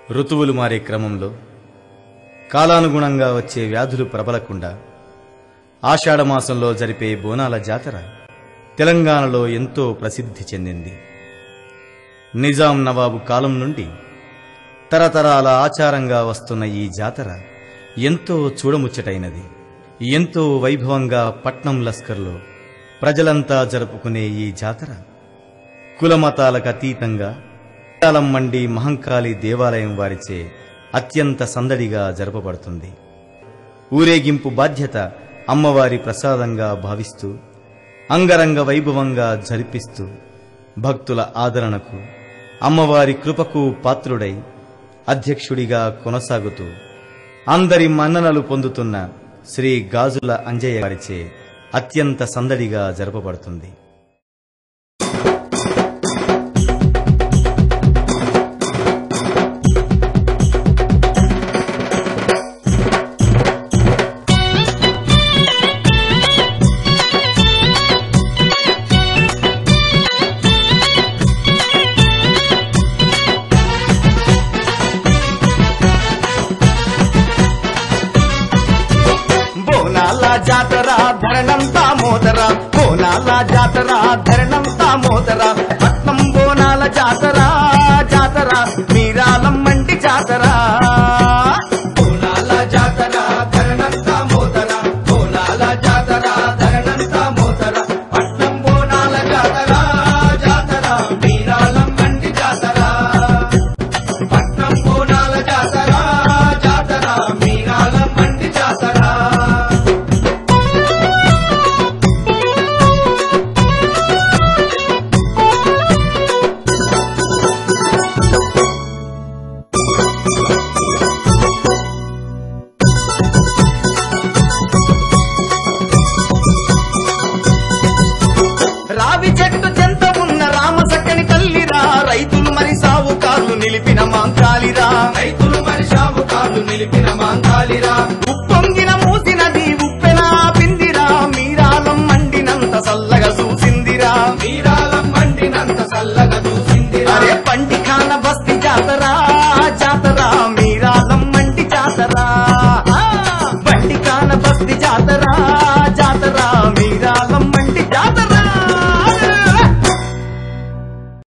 ఋతువులు మారే క్రమంలో కాలానుగుణంగా వచ్చే వ్యాధులు ప్రబలకుండా ఆషాఢమాసంలో జరిపే బోనాల జాతర తెలంగాణలో ఎంతో ప్రసిద్ధి చెందింది. నిజాం నవాబు కాలం నుండి తరతరాల ఆచారంగా వస్తున్న ఈ జాతర ఎంతో చూడముచ్చటైనది. ఎంతో వైభవంగా పట్నం లస్కర్లో ప్రజలంతా జరుపుకునే ఈ జాతర కులమతాలకు అతీతంగా మండి మహంకాళి దేవాలయం వారిచే అత్యంత సందడిగా జరపబడుతుంది. ఊరేగింపు బాధ్యత అమ్మవారి ప్రసాదంగా భావిస్తూ అంగరంగ వైభవంగా జరిపిస్తూ భక్తుల ఆదరణకు అమ్మవారి కృపకు పాత్రుడై అధ్యక్షుడిగా కొనసాగుతూ అందరి మన్ననలు పొందుతున్న శ్రీ గాజుల అంజయ్య గారిచే అత్యంత సందడిగా జరపబడుతుంది. జాతర ధరణంతా మోదర బోనాల జాతర ధరణంతా మోదర పట్నం బోనాల జాతర జాతర మీరాలం మండి జాతర బోనాల జాతర ధరణంతా మోదర బోనాల జాతర ధరణంతా మోదర పట్నం బోనాల జాతర జాతర మీరాలం మండి జాతర పట్నం బోనాల జాతర జాతర మీరాలం మండి జాతర. రావి చెట్టు చెంత ఉన్న రామ సక్కని తల్లిరా రైతులు మరి సావుకారులు నిలిపిన మాంకాలిరా రైతులు మరి సావుకారులు నిలిపిన మాంకాలిరా